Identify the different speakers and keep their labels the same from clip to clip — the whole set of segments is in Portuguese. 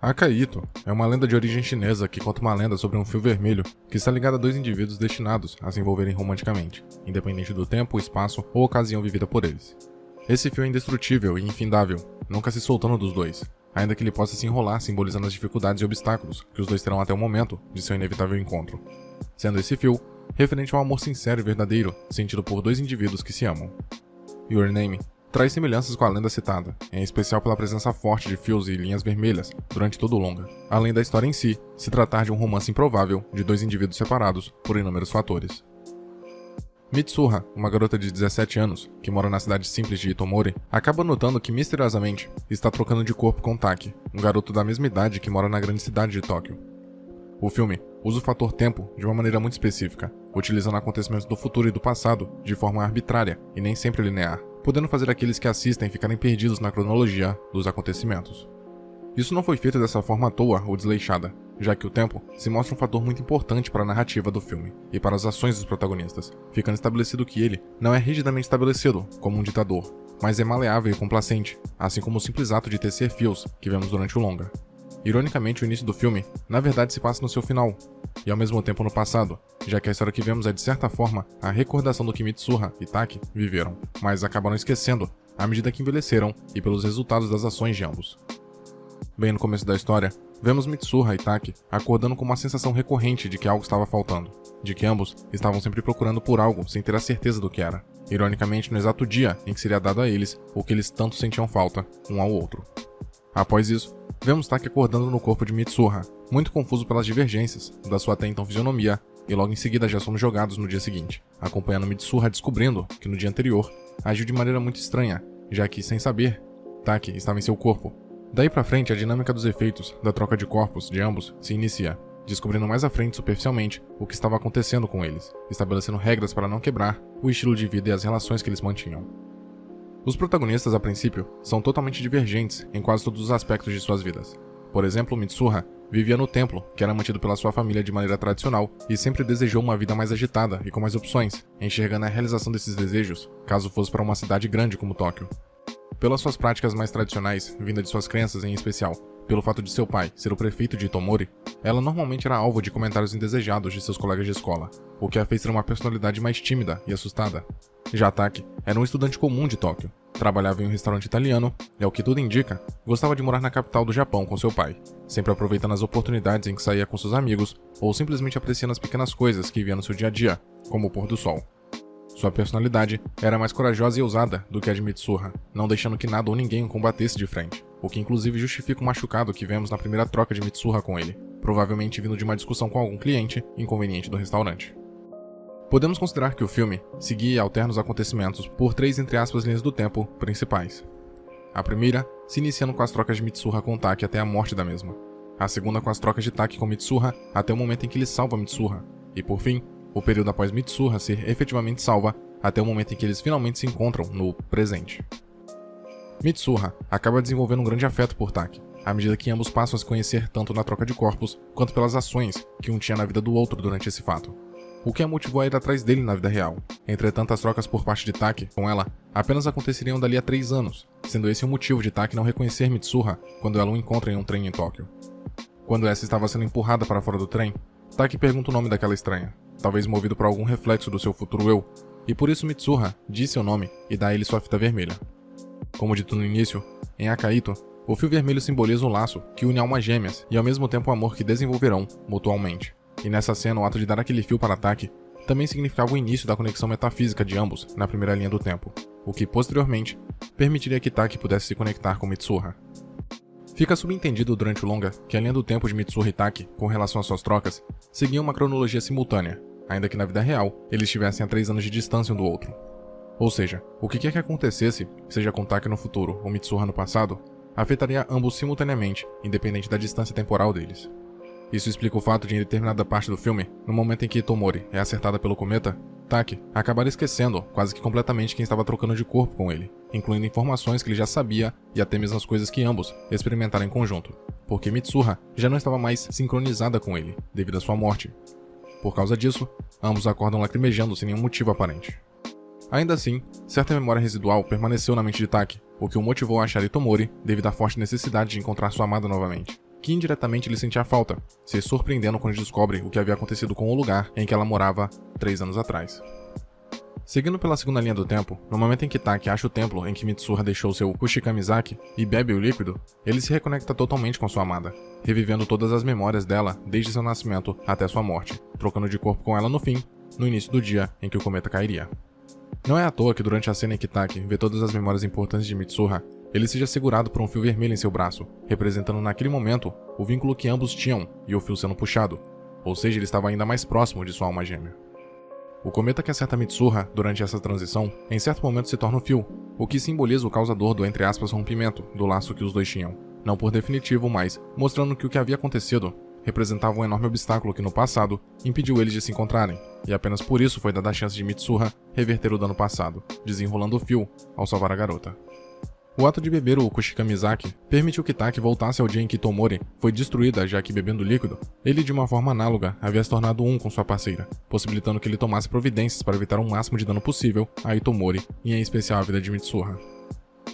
Speaker 1: Akaito é uma lenda de origem chinesa que conta uma lenda sobre um fio vermelho que está ligado a dois indivíduos destinados a se envolverem romanticamente, independente do tempo, espaço ou ocasião vivida por eles. Esse fio é indestrutível e infindável, nunca se soltando dos dois, ainda que ele possa se enrolar simbolizando as dificuldades e obstáculos que os dois terão até o momento de seu inevitável encontro, sendo esse fio referente ao amor sincero e verdadeiro sentido por dois indivíduos que se amam. Your Name traz semelhanças com a lenda citada, em especial pela presença forte de fios e linhas vermelhas durante todo o longa, além da história em si se tratar de um romance improvável de dois indivíduos separados por inúmeros fatores. Mitsuha, uma garota de 17 anos, que mora na cidade simples de Itomori, acaba notando que misteriosamente está trocando de corpo com Taki, um garoto da mesma idade que mora na grande cidade de Tóquio. O filme usa o fator tempo de uma maneira muito específica, utilizando acontecimentos do futuro e do passado de forma arbitrária e nem sempre linear, podendo fazer aqueles que assistem ficarem perdidos na cronologia dos acontecimentos. Isso não foi feito dessa forma à toa ou desleixada, já que o tempo se mostra um fator muito importante para a narrativa do filme e para as ações dos protagonistas, ficando estabelecido que ele não é rigidamente estabelecido como um ditador, mas é maleável e complacente, assim como o simples ato de tecer fios que vemos durante o longa. Ironicamente, o início do filme, na verdade, se passa no seu final, e ao mesmo tempo no passado, já que a história que vemos é de certa forma a recordação do que Mitsuha e Taki viveram, mas acabaram esquecendo à medida que envelheceram e pelos resultados das ações de ambos. Bem no começo da história, vemos Mitsuha e Taki acordando com uma sensação recorrente de que algo estava faltando, de que ambos estavam sempre procurando por algo sem ter a certeza do que era, ironicamente no exato dia em que seria dado a eles o que eles tanto sentiam falta, um ao outro. Após isso, vemos Taki acordando no corpo de Mitsuha, muito confuso pelas divergências da sua até então fisionomia, e logo em seguida já somos jogados no dia seguinte, acompanhando Mitsuha descobrindo que no dia anterior agiu de maneira muito estranha, já que, sem saber, Taki estava em seu corpo. Daí pra frente, a dinâmica dos efeitos da troca de corpos de ambos se inicia, descobrindo mais à frente superficialmente o que estava acontecendo com eles, estabelecendo regras para não quebrar o estilo de vida e as relações que eles mantinham. Os protagonistas, a princípio, são totalmente divergentes em quase todos os aspectos de suas vidas. Por exemplo, Mitsuha vivia no templo, que era mantido pela sua família de maneira tradicional, e sempre desejou uma vida mais agitada e com mais opções, enxergando a realização desses desejos, caso fosse para uma cidade grande como Tóquio. Pelas suas práticas mais tradicionais, vinda de suas crenças em especial, pelo fato de seu pai ser o prefeito de Itomori, ela normalmente era alvo de comentários indesejados de seus colegas de escola, o que a fez ter uma personalidade mais tímida e assustada. Já Taki era um estudante comum de Tóquio, trabalhava em um restaurante italiano e, ao que tudo indica, gostava de morar na capital do Japão com seu pai, sempre aproveitando as oportunidades em que saía com seus amigos ou simplesmente apreciando as pequenas coisas que via no seu dia a dia, como o pôr do sol. Sua personalidade era mais corajosa e ousada do que a de Mitsuha, não deixando que nada ou ninguém o combatesse de frente, o que inclusive justifica o machucado que vemos na primeira troca de Mitsuha com ele, provavelmente vindo de uma discussão com algum cliente inconveniente do restaurante. Podemos considerar que o filme seguia e alterna os acontecimentos por três entre aspas linhas do tempo principais. A primeira, se iniciando com as trocas de Mitsuha com Taki até a morte da mesma. A segunda com as trocas de Taki com Mitsuha até o momento em que ele salva Mitsuha. E por fim, o período após Mitsuha ser efetivamente salva até o momento em que eles finalmente se encontram no presente. Mitsuha acaba desenvolvendo um grande afeto por Taki, à medida que ambos passam a se conhecer tanto na troca de corpos quanto pelas ações que um tinha na vida do outro durante esse fato, o que a motivou a ir atrás dele na vida real. Entretanto, as trocas por parte de Taki com ela apenas aconteceriam dali a 3 anos, sendo esse o motivo de Taki não reconhecer Mitsuha quando ela o encontra em um trem em Tóquio. Quando essa estava sendo empurrada para fora do trem, Taki pergunta o nome daquela estranha, talvez movido por algum reflexo do seu futuro eu, e por isso Mitsuha diz seu nome e dá a ele sua fita vermelha. Como dito no início, em Akaito, o fio vermelho simboliza o laço que une almas gêmeas e ao mesmo tempo o amor que desenvolverão mutualmente. E nessa cena, o ato de dar aquele fio para Taki também significava o início da conexão metafísica de ambos na primeira linha do tempo, o que posteriormente permitiria que Taki pudesse se conectar com Mitsuha. Fica subentendido durante o longa que a linha do tempo de Mitsuha e Taki, com relação às suas trocas, seguia uma cronologia simultânea, ainda que na vida real eles estivessem a 3 anos de distância um do outro. Ou seja, o que quer que acontecesse, seja com Taki no futuro ou Mitsuha no passado, afetaria ambos simultaneamente, independente da distância temporal deles. Isso explica o fato de, em determinada parte do filme, no momento em que Itomori é acertada pelo cometa, Taki acabar esquecendo quase que completamente quem estava trocando de corpo com ele, incluindo informações que ele já sabia e até mesmo as coisas que ambos experimentaram em conjunto, porque Mitsuha já não estava mais sincronizada com ele, devido à sua morte. Por causa disso, ambos acordam lacrimejando sem nenhum motivo aparente. Ainda assim, certa memória residual permaneceu na mente de Taki, o que o motivou a achar Itomori devido à forte necessidade de encontrar sua amada novamente. que indiretamente ele sentia falta, se surpreendendo quando descobre o que havia acontecido com o lugar em que ela morava 3 anos atrás. Seguindo pela segunda linha do tempo, no momento em que Taki acha o templo em que Mitsuha deixou seu Kushikamizaki e bebe o líquido, ele se reconecta totalmente com sua amada, revivendo todas as memórias dela desde seu nascimento até sua morte, trocando de corpo com ela no fim, no início do dia em que o cometa cairia. Não é à toa que durante a cena em que Taki vê todas as memórias importantes de Mitsuha, ele seja segurado por um fio vermelho em seu braço, representando naquele momento o vínculo que ambos tinham e o fio sendo puxado, ou seja, ele estava ainda mais próximo de sua alma gêmea. O cometa que acerta Mitsuha durante essa transição, em certo momento se torna o fio, o que simboliza o causador do entre aspas rompimento do laço que os dois tinham, não por definitivo, mas mostrando que o que havia acontecido representava um enorme obstáculo que no passado impediu eles de se encontrarem, e apenas por isso foi dada a chance de Mitsuha reverter o dano passado, desenrolando o fio ao salvar a garota. O ato de beber o Kushikamizaki permitiu que Taki voltasse ao dia em que Itomori foi destruída, já que bebendo o líquido, ele de uma forma análoga havia se tornado um com sua parceira, possibilitando que ele tomasse providências para evitar o máximo de dano possível a Itomori e em especial a vida de Mitsuha.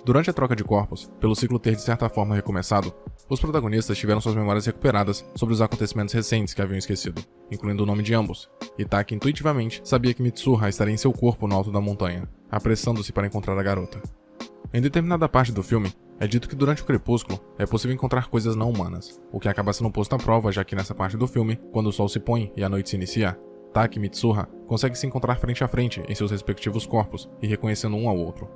Speaker 1: Durante a troca de corpos, pelo ciclo ter de certa forma recomeçado, os protagonistas tiveram suas memórias recuperadas sobre os acontecimentos recentes que haviam esquecido, incluindo o nome de ambos, e Taki intuitivamente sabia que Mitsuha estaria em seu corpo no alto da montanha, apressando-se para encontrar a garota. Em determinada parte do filme, é dito que durante o crepúsculo é possível encontrar coisas não humanas, o que acaba sendo posto à prova já que nessa parte do filme, quando o sol se põe e a noite se inicia, Taki e Mitsuha conseguem se encontrar frente a frente em seus respectivos corpos e reconhecendo um ao outro.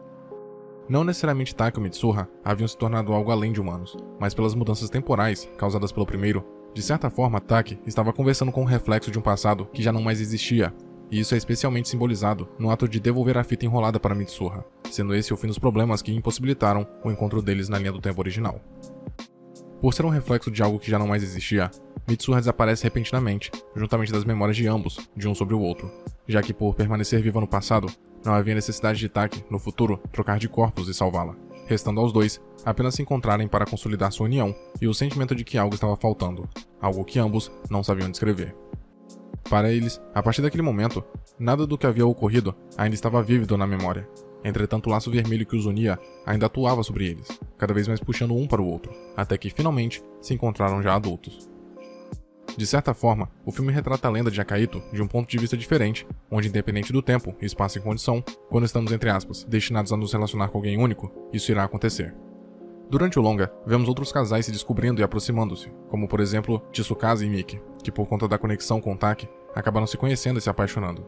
Speaker 1: Não necessariamente Taki ou Mitsuha haviam se tornado algo além de humanos, mas pelas mudanças temporais causadas pelo primeiro, de certa forma Taki estava conversando com um reflexo de um passado que já não mais existia, e isso é especialmente simbolizado no ato de devolver a fita enrolada para Mitsuha, sendo esse o fim dos problemas que impossibilitaram o encontro deles na linha do tempo original. Por ser um reflexo de algo que já não mais existia, Mitsuha desaparece repentinamente, juntamente das memórias de ambos, de um sobre o outro, já que por permanecer viva no passado, não havia necessidade de Taki, no futuro, trocar de corpos e salvá-la, restando aos dois apenas se encontrarem para consolidar sua união e o sentimento de que algo estava faltando, algo que ambos não sabiam descrever. Para eles, a partir daquele momento, nada do que havia ocorrido ainda estava vívido na memória. Entretanto, o laço vermelho que os unia ainda atuava sobre eles, cada vez mais puxando um para o outro, até que finalmente se encontraram já adultos. De certa forma, o filme retrata a lenda de Akaito de um ponto de vista diferente, onde independente do tempo, espaço e condição, quando estamos entre aspas, destinados a nos relacionar com alguém único, isso irá acontecer. Durante o longa, vemos outros casais se descobrindo e aproximando-se, como por exemplo Tsukasa e Miki, que por conta da conexão com Taki, acabaram se conhecendo e se apaixonando.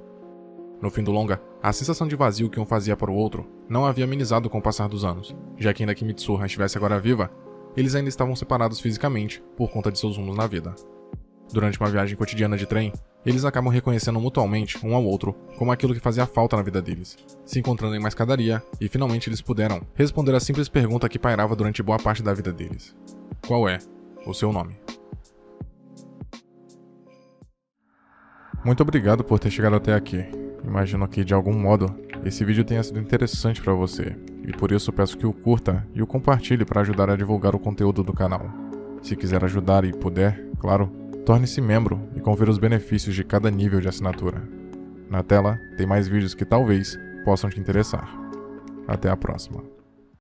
Speaker 1: No fim do longa, a sensação de vazio que um fazia para o outro não havia amenizado com o passar dos anos, já que ainda que Mitsuha estivesse agora viva, eles ainda estavam separados fisicamente por conta de seus rumos na vida. Durante uma viagem cotidiana de trem, eles acabam reconhecendo mutuamente um ao outro como aquilo que fazia falta na vida deles, se encontrando em uma escadaria e finalmente eles puderam responder a simples pergunta que pairava durante boa parte da vida deles: qual é o seu nome? Muito obrigado por ter chegado até aqui. Imagino que de algum modo esse vídeo tenha sido interessante para você, e por isso peço que o curta e o compartilhe para ajudar a divulgar o conteúdo do canal. Se quiser ajudar e puder, claro, torne-se membro e confira os benefícios de cada nível de assinatura. Na tela tem mais vídeos que talvez possam te interessar. Até a próxima.